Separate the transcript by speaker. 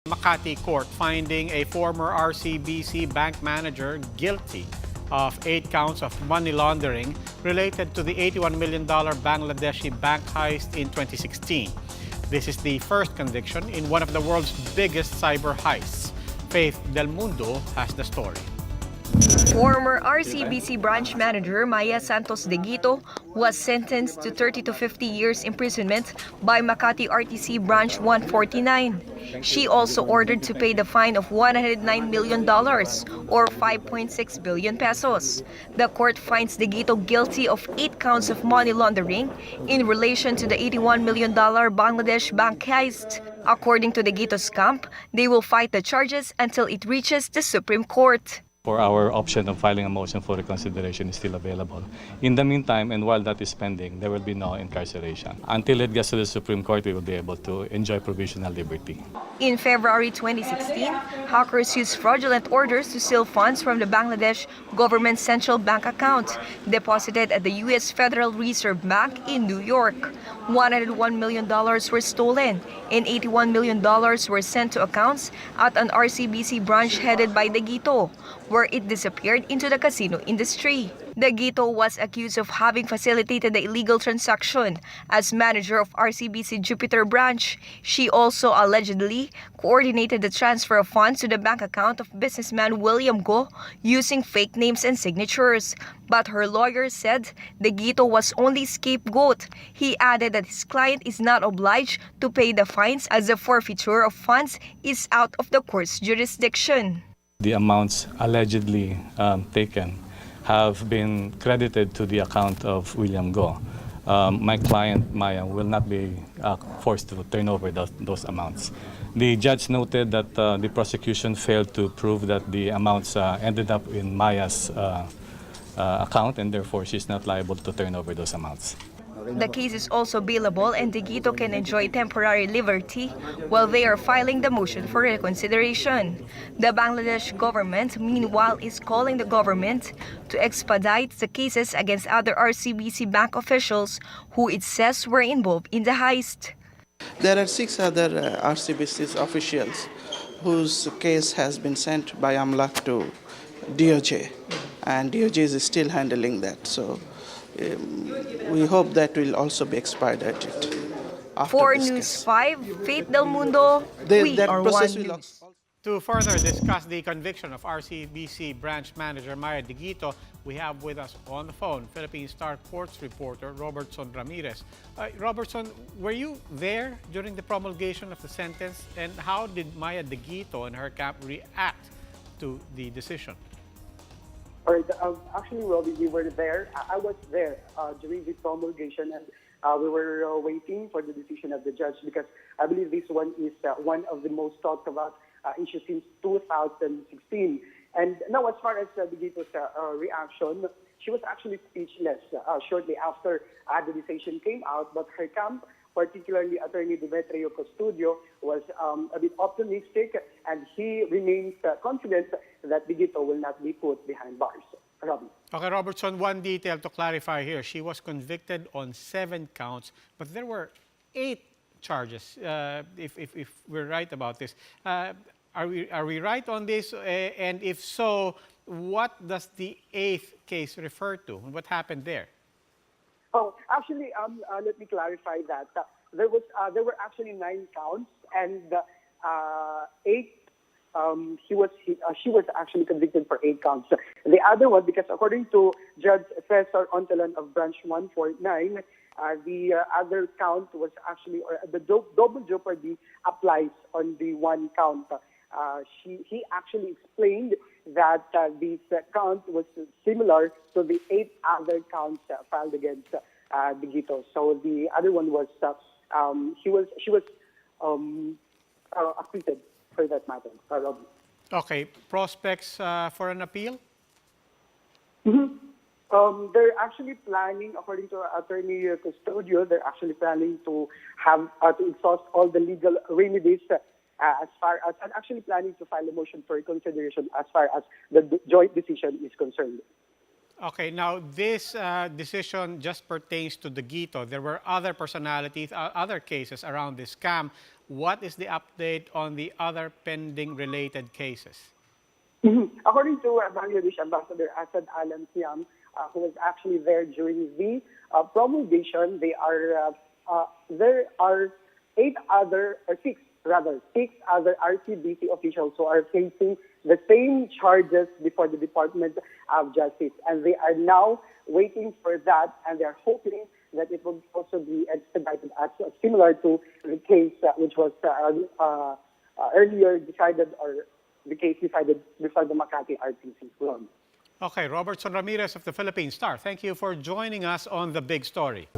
Speaker 1: Makati court finding a former RCBC bank manager guilty of 8 counts of money laundering related to the $81 million Bangladeshi bank heist in 2016. This is the first conviction in one of the world's biggest cyber heists. Faith Del Mundo has the story.
Speaker 2: Former RCBC branch manager Maia Deguito was sentenced to 30 to 50 years imprisonment by Makati RTC branch 149. She also ordered to pay the fine of $109 million or 5.6 billion pesos. The court finds Deguito guilty of 8 counts of money laundering in relation to the $81 million Bangladesh bank heist. According to Deguito's camp, they will fight the charges until it reaches the Supreme Court.
Speaker 3: For our option of filing a motion for reconsideration is still available. In the meantime, and while that is pending, there will be no incarceration. Until it gets to the Supreme Court, we will be able to enjoy provisional liberty.
Speaker 2: In February 2016, hackers used fraudulent orders to steal funds from the Bangladesh government's central bank account, deposited at the U.S. Federal Reserve Bank in New York. $101 million were stolen, and $81 million were sent to accounts at an RCBC branch headed by Deguito, where it disappeared into the casino industry. Deguito was accused of having facilitated the illegal transaction as manager of RCBC Jupiter branch. She also allegedly coordinated the transfer of funds to the bank account of businessman William Go using fake names and signatures. But her lawyer said Deguito was only scapegoat. He added that his client is not obliged to pay the fines as the forfeiture of funds is out of the court's jurisdiction.
Speaker 3: The amounts allegedly taken have been credited to the account of William Go. My client, Maya, will not be forced to turn over those amounts. The judge noted that the prosecution failed to prove that the amounts ended up in Maya's account, and therefore she's not liable to turn over those amounts.
Speaker 2: The case is also bailable and Deguito can enjoy temporary liberty while they are filing the motion for reconsideration. The Bangladesh government, meanwhile, is calling the government to expedite the cases against other RCBC bank officials who it says were involved in the heist.
Speaker 4: There are 6 other RCBC officials whose case has been sent by AMLAC to DOJ, and DOJ is still handling that. So we hope that will also be expedited.
Speaker 2: For News 5, Faith Del Mundo, we are one news.
Speaker 1: To further discuss the conviction of RCBC branch manager Maia Deguito, we have with us on the phone Philippine Star Courts reporter Robertzon Ramirez. Robertson, were you there during the promulgation of the sentence, and how did Maia Deguito and her camp react to the decision?
Speaker 5: All right. Actually, Robbie, we were there. I was there during the promulgation, and we were waiting for the decision of the judge because I believe this one is one of the most talked about issues since 2016. And now, as far as Deguito's reaction, she was actually speechless shortly after the decision came out. But her camp, particularly Attorney Demetrio Custodio, was a bit optimistic, and he remains confident that Deguito will not be put behind bars. Robbie.
Speaker 1: Okay, Robertson, one detail to clarify here. She was convicted on 7 counts, but there were 8 charges, if we're right about this. Are we right on this? And if so, what does the 8th case refer to? What happened there?
Speaker 5: Oh, actually, let me clarify that. There were actually 9 counts, and 8. She was actually convicted for 8 counts. The other one, because according to Judge Cesar Ontalan of Branch 149, the other count was actually, or the double jeopardy applies on the 1 count. He actually explained that this count was similar to the 8 other counts filed against Deguito. So the other one was she was acquitted for that matter.
Speaker 1: Okay, prospects for an appeal?
Speaker 5: They're actually planning, according to Attorney Custodio, they're actually planning to have to exhaust all the legal remedies as far as, and actually planning to file a motion for reconsideration as far as the joint decision is concerned.
Speaker 1: Okay, now this decision just pertains to Deguito. There were other personalities, other cases around this scam. What is the update on the other pending related cases?
Speaker 5: According to Bangladesh Ambassador Asad Alam Siam, who was actually there during the promulgation, there are six other RCBC officials who are facing the same charges before the Department of Justice, and they are now waiting for that, and they are hoping that it will also be expedited, similar to the case which was earlier decided, or the case decided before the Makati RTC.
Speaker 1: Okay, Robertzon Ramirez of the Philippine Star, thank you for joining us on The Big Story.